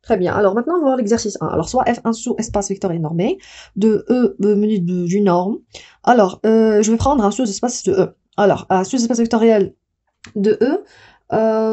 Très bien. Alors maintenant, on va voir l'exercice 1. Alors, soit F1 sous espace vectoriel normé, de E, menu du norme. Alors, je vais prendre un sous-espace de E. Alors, un sous-espace vectoriel de E,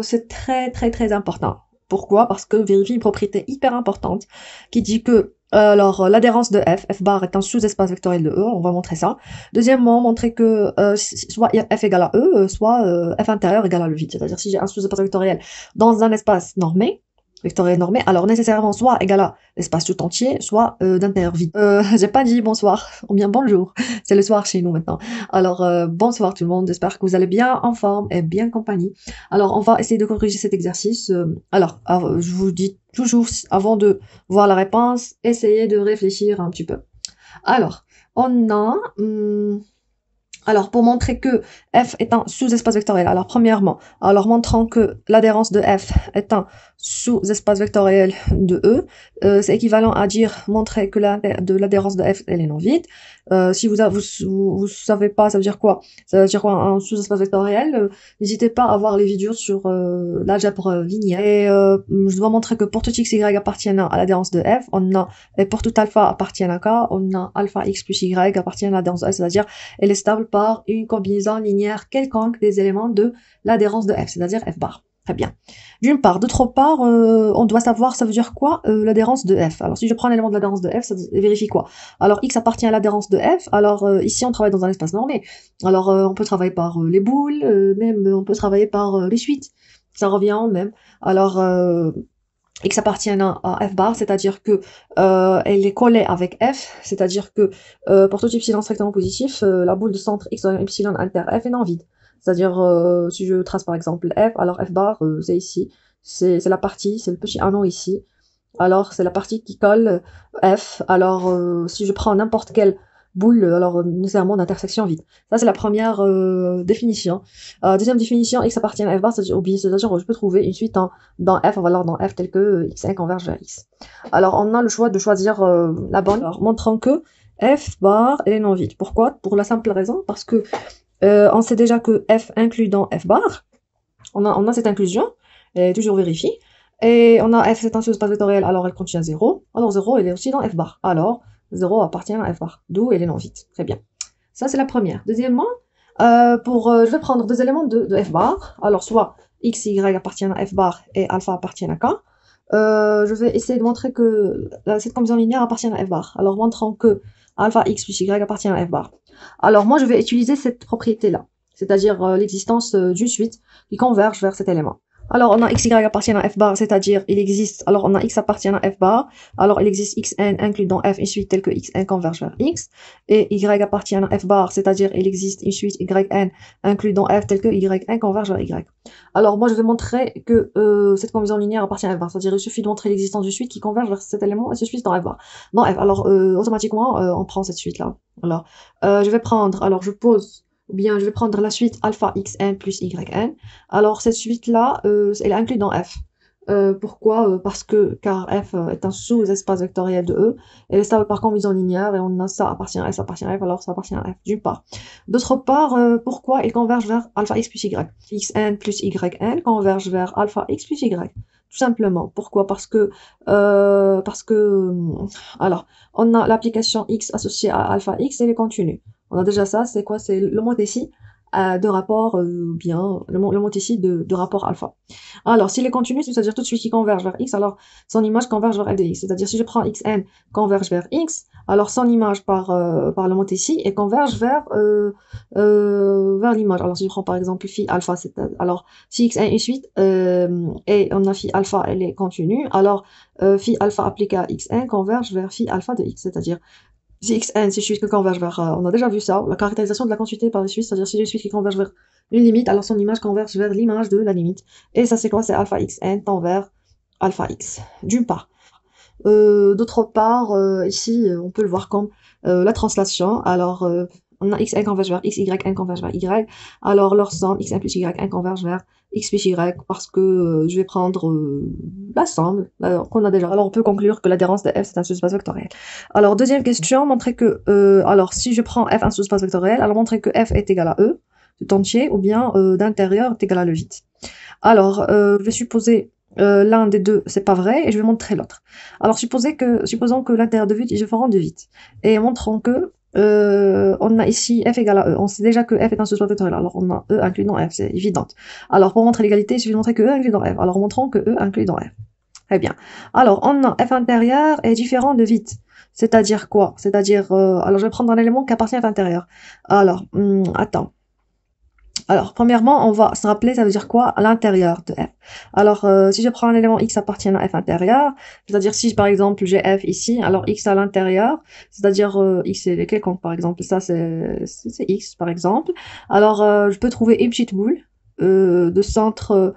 c'est très, très, très important. Pourquoi? Parce que vérifie une propriété hyper importante qui dit que alors l'adhérence de F bar est un sous-espace vectoriel de E, on va montrer ça. Deuxièmement, montrer que soit F égale à E, soit F intérieur égale à le vide. C'est-à-dire si j'ai un sous-espace vectoriel dans un espace normé, vectoriel normé, alors nécessairement soit égal à l'espace tout entier, soit d'intérieur vide. J'ai pas dit bonsoir, ou bien bonjour, c'est le soir chez nous maintenant. Alors bonsoir tout le monde, j'espère que vous allez bien en forme et bien compagnie. Alors on va essayer de corriger cet exercice. Alors je vous dis toujours, avant de voir la réponse, essayez de réfléchir un petit peu. Alors, on a... alors, pour montrer que F est un sous-espace vectoriel, alors premièrement, alors montrant que l'adhérence de F est un sous-espace vectoriel de E, c'est équivalent à dire montrer que l'adhérence de F elle est non vide. Si vous savez pas, ça veut dire quoi? Ça veut dire quoi un sous-espace vectoriel? N'hésitez pas à voir les vidéos sur l'algèbre linéaire. Et je dois montrer que pour tout x, y appartiennent à l'adhérence de F, on a, et pour tout alpha appartient à K, on a alpha x plus y appartient à l'adhérence de F, c'est-à-dire elle est stable par une combinaison linéaire quelconque des éléments de l'adhérence de F, c'est-à-dire F bar. Très bien. D'une part. D'autre part, on doit savoir, ça veut dire quoi, l'adhérence de F. Alors, si je prends l'élément de l'adhérence de F, ça vérifie quoi? Alors, X appartient à l'adhérence de F. Alors, ici, on travaille dans un espace normé. Alors, on peut travailler par les boules, même on peut travailler par les suites. Ça revient au même. Alors, X appartient à F bar, c'est-à-dire que elle est collée avec F, c'est-à-dire que pour tout epsilon strictement positif, la boule de centre X epsilon inter F est non vide. C'est-à-dire, si je trace par exemple F, alors F bar, c'est ici, c'est la partie, c'est le petit anneau ici. Alors, c'est la partie qui colle F. Alors, si je prends n'importe quelle boule, alors nécessairement d'intersection vide. Ça, c'est la première définition. Deuxième définition, X appartient à F bar, c'est-à-dire je peux trouver une suite dans F, en valeur dans F, telle que X1 converge vers X. Alors, on a le choix de choisir la bonne, alors, montrant que F bar, elle est non vide. Pourquoi? Pour la simple raison, parce que on sait déjà que F inclut dans F bar. On a cette inclusion, et toujours vérifiée. Et on a F, c'est un sous-espace vectoriel, alors elle contient 0. Alors 0, elle est aussi dans F bar. Alors 0 appartient à F bar, d'où elle est non vide. Très bien. Ça, c'est la première. Deuxièmement, je vais prendre deux éléments de F bar. Alors soit X, Y appartiennent à F bar et alpha appartient à K. Je vais essayer de montrer que cette combinaison linéaire appartient à F bar. Alors montrant que alpha X plus Y appartient à F bar. Alors moi, je vais utiliser cette propriété-là, c'est-à-dire l'existence d'une suite qui converge vers cet élément. Alors, on a x, y appartient à f bar, c'est-à-dire il existe, alors on a x appartient à f bar, alors il existe xn inclus dans f une suite telle que xn converge vers x, et y appartient à f bar, c'est-à-dire il existe une suite yn inclus dans f telle que yn converge vers y. Alors, moi je vais montrer que cette combinaison linéaire appartient à f bar, c'est-à-dire il suffit de montrer l'existence d'une suite qui converge vers cet élément et se suit dans f bar. Dans f, alors automatiquement on prend cette suite-là. Alors, je vais prendre, alors je pose, ou bien je vais prendre la suite alpha xn plus yn. Alors cette suite-là, elle est inclue dans F. Pourquoi? Parce que car F est un sous-espace vectoriel de E, elle est stable par combinaison linéaire et on a ça appartient à S, ça appartient à F, alors ça appartient à F d'une part. D'autre part, pourquoi il converge vers alpha x plus y? Xn plus yn converge vers alpha x plus y. Tout simplement. Pourquoi? Parce que alors on a l'application x associée à alpha x et elle est continue. On a déjà ça, c'est quoi? C'est le mot ici de rapport, bien, le mot ici de rapport alpha. Alors, s'il est continu, c'est-à-dire tout de suite qu'il converge vers x, alors son image converge vers f de x. C'est-à-dire, si je prends xn converge vers x, alors son image par le mot ici, elle converge vers l'image. Alors, si je prends par exemple phi alpha, alors si xn est une suite, et on a phi alpha, elle est continue, alors phi alpha appliqué à xn converge vers phi alpha de x. C'est-à-dire, si xn, c'est une suite qui converge vers, on a déjà vu ça, la caractérisation de la continuité par les suites, c'est-à-dire si j'ai une suite qui converge vers une limite, alors son image converge vers l'image de la limite. Et ça, c'est quoi? C'est alpha xn tend vers alpha x, d'une part. D'autre part, ici, on peut le voir comme la translation. Alors, on a xn converge vers x, yn converge vers y. Alors, leur somme, xn plus yn converge vers x plus y, parce que je vais prendre la somme qu'on a déjà. Alors, on peut conclure que l'adhérence de f, c'est un sous-espace vectoriel. Alors, deuxième question, montrer que, alors, si je prends f un sous-espace vectoriel, alors montrer que f est égal à e, tout entier, ou bien d'intérieur est égal à le vide. Alors, je vais supposer l'un des deux, c'est pas vrai, et je vais montrer l'autre. Alors, supposons que l'intérieur de vide est différent de vide. Et montrons que on a ici f égale à e. On sait déjà que f est un sous-space vectoriel. Alors, on a e inclus dans f, c'est évident. Alors, pour montrer l'égalité, il suffit de montrer que e inclus dans f. Alors, montrons que e inclus dans f. Très bien. Alors, on a f intérieur est différent de vide. C'est-à-dire quoi? C'est-à-dire, alors je vais prendre un élément qui appartient à f intérieur. Alors, attends. Alors, premièrement, on va se rappeler, ça veut dire quoi à l'intérieur de f. Alors, si je prends un élément x appartenant à f intérieur, c'est-à-dire si par exemple j'ai f ici, alors x à l'intérieur, c'est-à-dire x est quelconque par exemple, ça c'est x par exemple. Alors, je peux trouver une petite boule de centre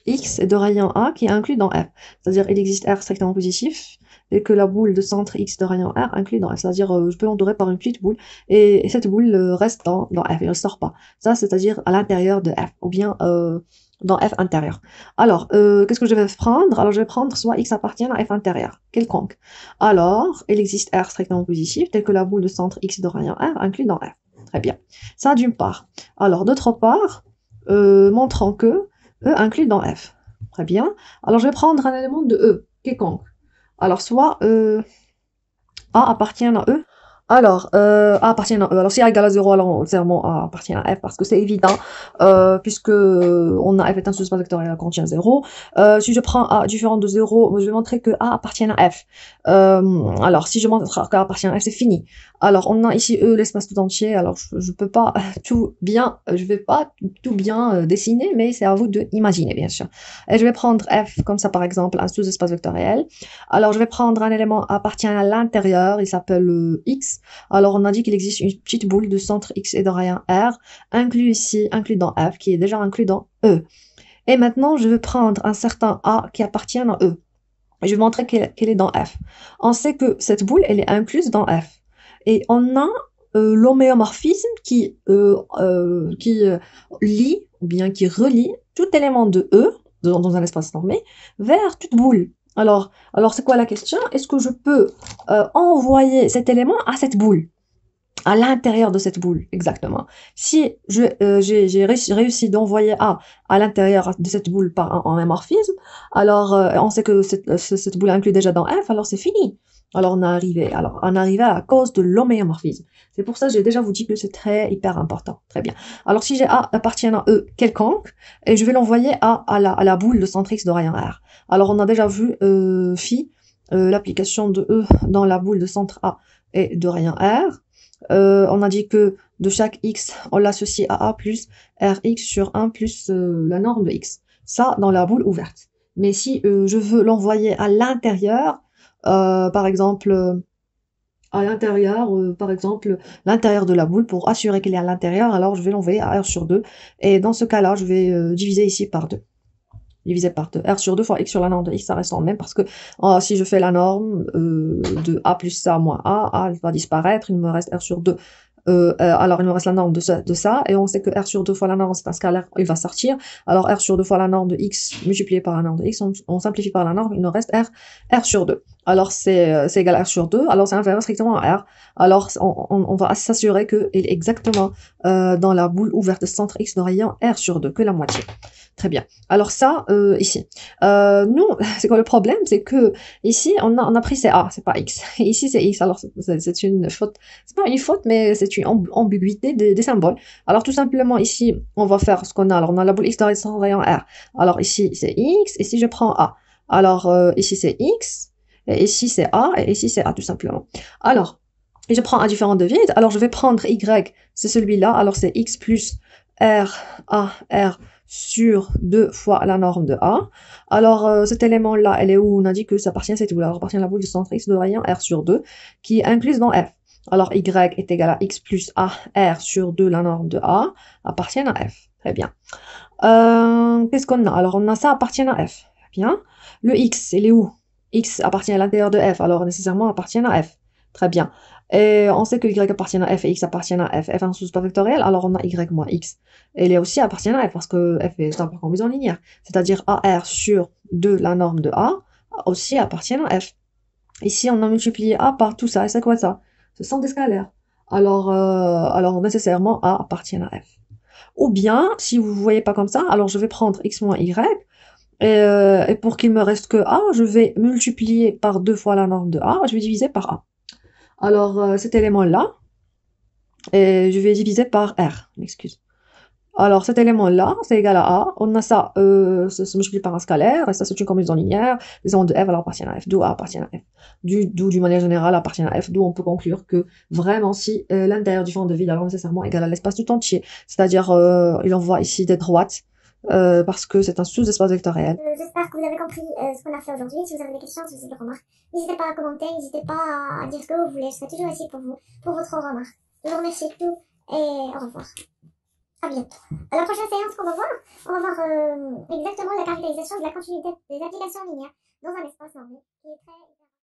x et de rayon A qui est inclus dans f. C'est-à-dire il existe R strictement positif et que la boule de centre x de rayon R inclus dans f. C'est-à-dire je peux l'entourer par une petite boule et cette boule reste dans f, elle ne sort pas. Ça, c'est-à-dire à l'intérieur de f ou bien dans f intérieur. Alors, qu'est-ce que je vais prendre? Alors, je vais prendre soit x appartient à f intérieur, quelconque. Alors, il existe R strictement positif tel que la boule de centre x de rayon R inclus dans f. Très bien. Ça, d'une part. Alors, d'autre part, montrant que E inclus dans F. Très bien. Alors, je vais prendre un élément de E, quelconque. Alors, soit A appartient à E. Alors, A appartient à E. Alors, si A égale à 0, alors nécessairement A appartient à F, parce que c'est évident, puisque on a F est un sous-space vectoriel contient 0. Si je prends A différent de 0, je vais montrer que A appartient à F. Alors, si je montre qu'A appartient à F, c'est fini. Alors, on a ici E, l'espace tout entier. Alors, je peux pas je vais pas tout bien dessiner, mais c'est à vous de imaginer, bien sûr. Et je vais prendre F, comme ça, par exemple, un sous-espace vectoriel. Alors, je vais prendre un élément appartient à l'intérieur, il s'appelle X. Alors, on a dit qu'il existe une petite boule de centre X et de rayon R, inclus ici, inclus dans F, qui est déjà inclus dans E. Et maintenant, je vais prendre un certain A qui appartient à E. Je vais montrer qu'elle est dans F. On sait que cette boule, elle est incluse dans F. Et on a l'homéomorphisme qui lie, ou bien qui relie tout élément de E, dans un espace normé, vers toute boule. Alors c'est quoi la question? Est-ce que je peux envoyer cet élément à cette boule? À l'intérieur de cette boule, exactement. Si j'ai réussi d'envoyer A à l'intérieur de cette boule par un homomorphisme, alors on sait que cette boule inclut déjà dans F, alors c'est fini. Alors on arrivé à cause de l'homéomorphisme. C'est pour ça que j'ai déjà vous dit que c'est hyper important. Très bien. Alors si j'ai A appartient à E quelconque, et je vais l'envoyer à la boule de centre X de rayon R. Alors on a déjà vu phi, l'application de E dans la boule de centre A et de rayon R. On a dit que de chaque x, on l'associe à A plus Rx sur 1 plus la norme de x. Ça, dans la boule ouverte. Mais si je veux l'envoyer à l'intérieur, par exemple, l'intérieur de la boule, pour assurer qu'elle est à l'intérieur, alors je vais l'envoyer à R sur 2. Et dans ce cas-là, je vais diviser ici par 2. Divisé par 2. R sur 2 fois x sur la norme de x, ça reste en même, parce que si je fais la norme de A plus A moins A va disparaître, il me reste R sur 2. Alors, il me reste la norme de ça, et on sait que R sur 2 fois la norme, c'est un scalaire, il va sortir. Alors, R sur 2 fois la norme de x multiplié par la norme de x, on simplifie par la norme, il nous reste R sur 2. Alors, c'est égal à R sur 2, alors c'est inférieur strictement à R. Alors, on va s'assurer qu'il est exactement dans la boule ouverte de centre x de rayon R sur 2, que la moitié. Très bien. Alors ça, ici. Nous, c'est quoi le problème? C'est que ici, on a pris c'est A, c'est pas X. Et ici, c'est X. Alors, c'est une faute. C'est pas une faute, mais c'est une ambiguïté des symboles. Alors, tout simplement, ici, on va faire ce qu'on a. Alors, on a la boule X dans rayon R. Alors, ici, c'est X. Et si je prends A. Alors, ici, c'est X. Et ici, c'est A. Et ici, c'est A, tout simplement. Alors, et je prends un différent de vide. Alors, je vais prendre Y. C'est celui-là. Alors, c'est X plus R, A, R sur 2 fois la norme de A. Alors, cet élément-là, elle est où? On a dit que ça appartient à cette boule. Alors, appartient à la boule du centre X de rayon R sur 2, qui est incluse dans F. Alors, Y est égal à X plus A, R sur 2, la norme de A, appartient à F. Très bien. Qu'est-ce qu'on a? Alors, on a ça appartient à F. Bien. Le X, il est où? X appartient à l'intérieur de F, alors nécessairement appartient à F. Très bien. Et on sait que Y appartient à F et X appartient à F. F est un sous-space vectoriel, alors on a Y moins X. Et il aussi appartient à F parce que F est un par combinaison linéaire. C'est-à-dire AR sur 2, la norme de A, aussi appartient à F. Ici, on a multiplié A par tout ça. Et c'est quoi ça? Ce sont des scalaires. Alors nécessairement A appartient à F. Ou bien, si vous ne voyez pas comme ça, alors je vais prendre x moins y, et pour qu'il me reste que a, je vais multiplier par 2 fois la norme de a, je vais diviser par a. Alors, cet élément-là, et je vais diviser par r, m'excuse. Alors, cet élément-là, c'est égal à A. On a ça, ça se multiplie par un scalaire, et ça, c'est une combinaison linéaire. Les éléments de F, alors, appartiennent à F, d'où A appartient à F. D'où, d'une manière générale, appartient à F, d'où on peut conclure que, vraiment, si l'intérieur du champ de vide, alors nécessairement égal à l'espace tout entier, c'est-à-dire, il envoie ici des droites, parce que c'est un sous-espace vectoriel. J'espère que vous avez compris ce qu'on a fait aujourd'hui. Si vous avez des questions, si vous avez des remarques, n'hésitez pas à commenter, n'hésitez pas à dire ce que vous voulez. Je serai toujours ici pour vous, pour votre remarque. Je vous remercie de tout et au revoir. À bientôt. À la prochaine séance qu'on va voir, on va voir exactement la caractérisation de la continuité des applications linéaires dans un espace normé qui est très